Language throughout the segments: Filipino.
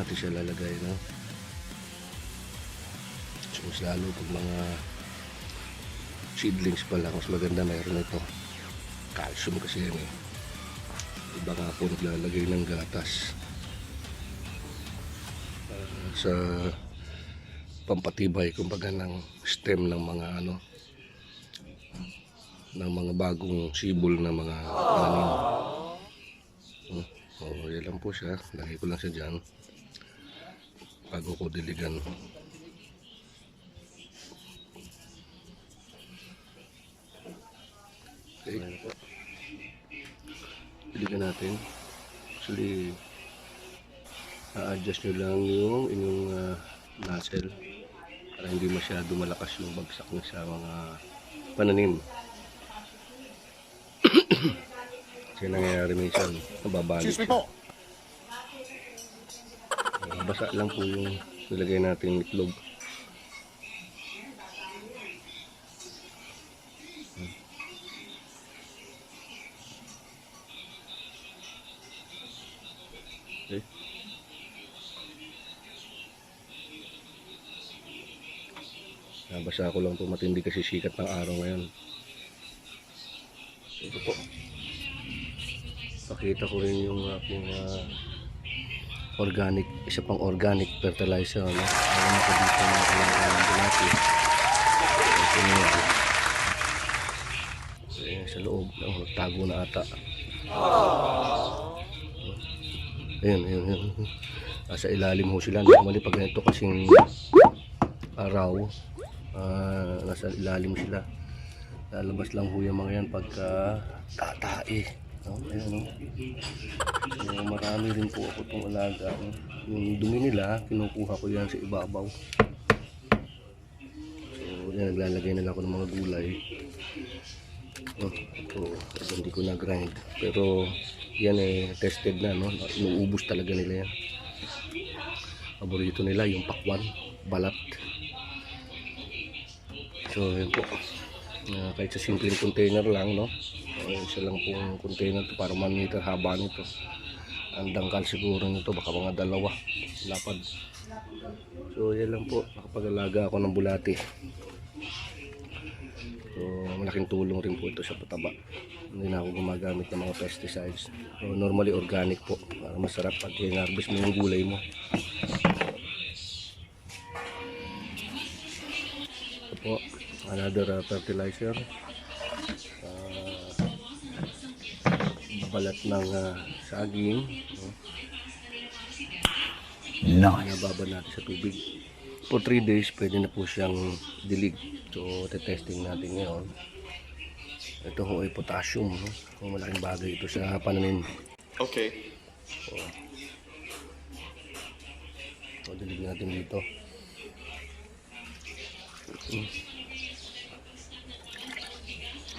natin siya lalagay, no? So, mas lalo pag mga seedlings pa lang, mas maganda mayroon ito. Calcium kasi yan eh. Iba nga po naglalagay ng gatas sa pampatibay kumbaga ng stem ng mga ng mga bagong sibol na mga tanim. Yan lang po siya. Lagay ko lang siya dyan bago ko diligan. Okay. Diligan natin. Actually, a-adjust nyo lang yung inyong nozzle para hindi masyado malakas yung bagsak nyo sa mga pananim. Kasi nangyayari minsan, nababalik siya. Basa lang po yung nilagay natin itlog. Okay. Nabasa ko lang po, matindi kasi sikat ng araw ngayon. Ito po. Pakita ko rin yung aking organic, isa pang organic fertilizer, no? Alam ko dito na kailangan natin. Ito na yan. Sa loob, tago na ata. Ayun. Sa ilalim ho sila. Normally pag ganito kasing araw, nasa ilalim sila. Lalabas lang ho yung mga yan pagka tatae. Ayan, so, marami rin po ako itong alaga. Yung dumi nila, kinukuha ko yan sa ibabaw. So, yan, naglalagay na lang ako ng mga gulay. So, hindi ko na-grind. Pero, yan eh, tested na, no? Inuubos talaga nila yan. Paborito nila, yung pakwan, balat. So, yan po. Kahit sa simple container lang, no? Isa lang pong container to para 1 meter haba nito. Ang dangkal siguro nito baka mga 2 lapad. So yan lang po, nakapag-alaga ako ng bulati. So malaking tulong rin po ito sa pataba. Hindi na ako gumagamit ng mga pesticides. So normally organic po, para masarap pag i-harvest mo yung gulay mo. Ito po, another fertilizer. Balat ng saging. Nababa natin sa tubig. For 3 days, pwede na po siyang dilig. So, testing natin ngayon. Ito ho ay potassium. No? Malaking bagay ito sa pananim. Okay. So, dilig natin dito.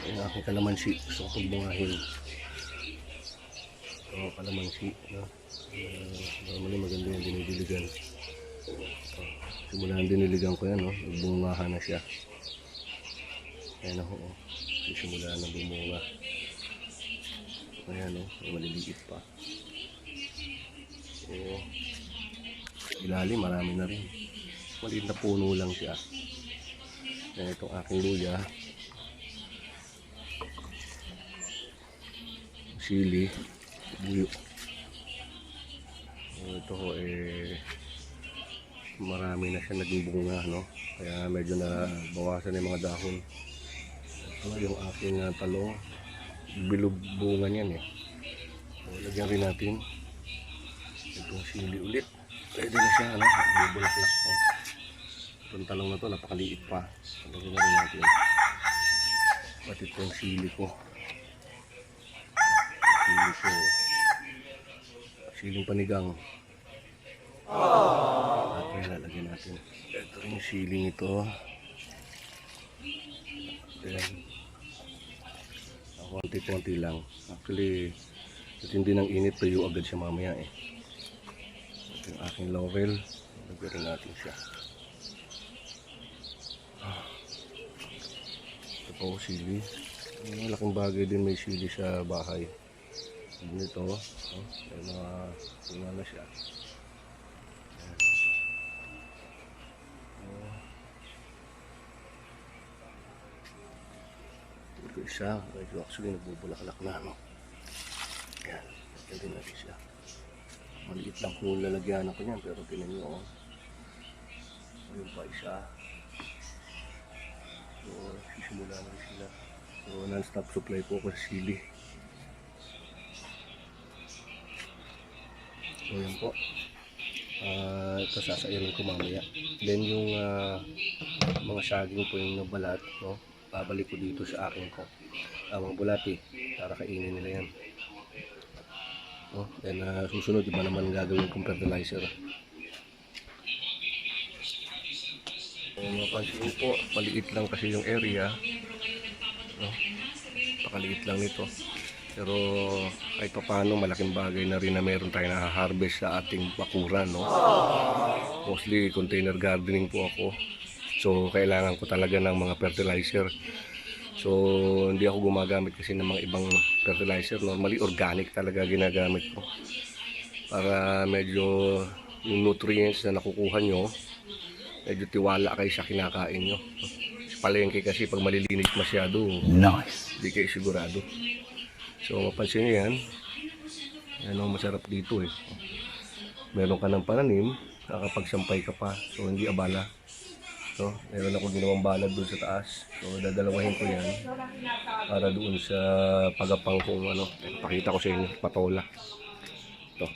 Ang aking kalamansi. Gusto kong bungahin. Kalamansi, no? Normally maganda yung dinidiligan. Simula ang diniligan ko yan, no? Bungahan na siya. Ayan ako, simula na bumunga. Ayan, no? Maliliit pa. So, ilalim, marami na rin. Maliit na puno lang siya. Ayan itong aking luya. Sili. Buyo. Ito ho marami na siya naging bunga, no? Kaya medyo na bawasan yung mga dahon. Ito yung aking talong, bilog bunga niyan eh. So, lagyan rin natin itong sili ulit. Pwede na siya, ano? Bubulaklak po. Itong talong na to napakaliit pa. Lagyan na rin natin pati itong sili ko. Siling panigang. At yan, lalagyan natin. Ito rin yung siling ito. Ayan. Konti-konti lang. Actually, hindi ng init, tuyo agad siya mamaya eh. Ito yung aking laurel. Lagyan natin siya. Ito po, sili. Malaking bagay din may sili sa bahay. Ganito, may mga na siya. isa. Medyo actually nagbubulaklak na, no? Yan. Lagyan din natin siya. Maliit lang kung lalagyan ako niyan, pero tinan nyo, oh. Ayun pa isa. So, sisimula lang sila. So, non-stop supply po ako sa sili. So, yun po. Ito sasairin ko mamaya. Then yung mga saging po yung nabalat, no? Babalik ko dito sa akin ko. Mga bulati para kainin nila yan. No? Then susunod, iba naman gagawin kong fertilizer. Mapansin po, maliit lang kasi yung area, no? Pakaliit lang nito. Pero kahit pa paano, malaking bagay na rin na meron tayo na-harvest sa ating bakuran, no? Mostly container gardening po ako. So kailangan ko talaga ng mga fertilizer. So hindi ako gumagamit kasi ng mga ibang fertilizer. Normally organic talaga ginagamit ko. Para medyo yung nutrients na nakukuha nyo, medyo tiwala kayo sa kinakain nyo. Sa palengke kasi pag malilinis masyado, nice, hindi kayo sigurado. So mapansin nyo yan. Yan ang masarap dito eh. Meron ka ng pananim, nakakapagsampay ka pa. So hindi abala. So meron ako ginawang balad doon sa taas. So dadalawahin ko yan para doon sa pagapang kung ano. Pakita ko sa inyo, patola. Ito.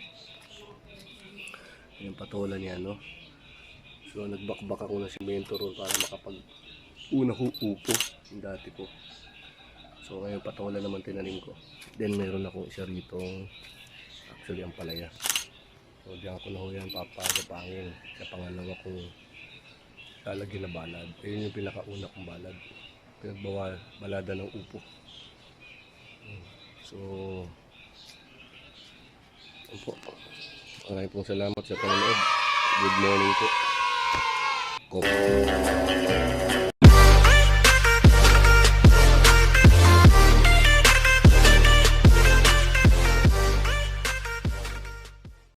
Yung patola niya, no? So nagbakbak ako ng simento ron para makapag-una ko upo yung dati ko. So ngayon patola naman tinanim ko. Then meron akong isa rito, actually ang palaya. So diyan ko na ho yan papagapangin sa pangalawa kong lalagyan na balad. Ayun yung pinakauna kong balad. Balada ng upo. So yun po. Maraming pong salamat sa panonood. Good morning po. Coffee.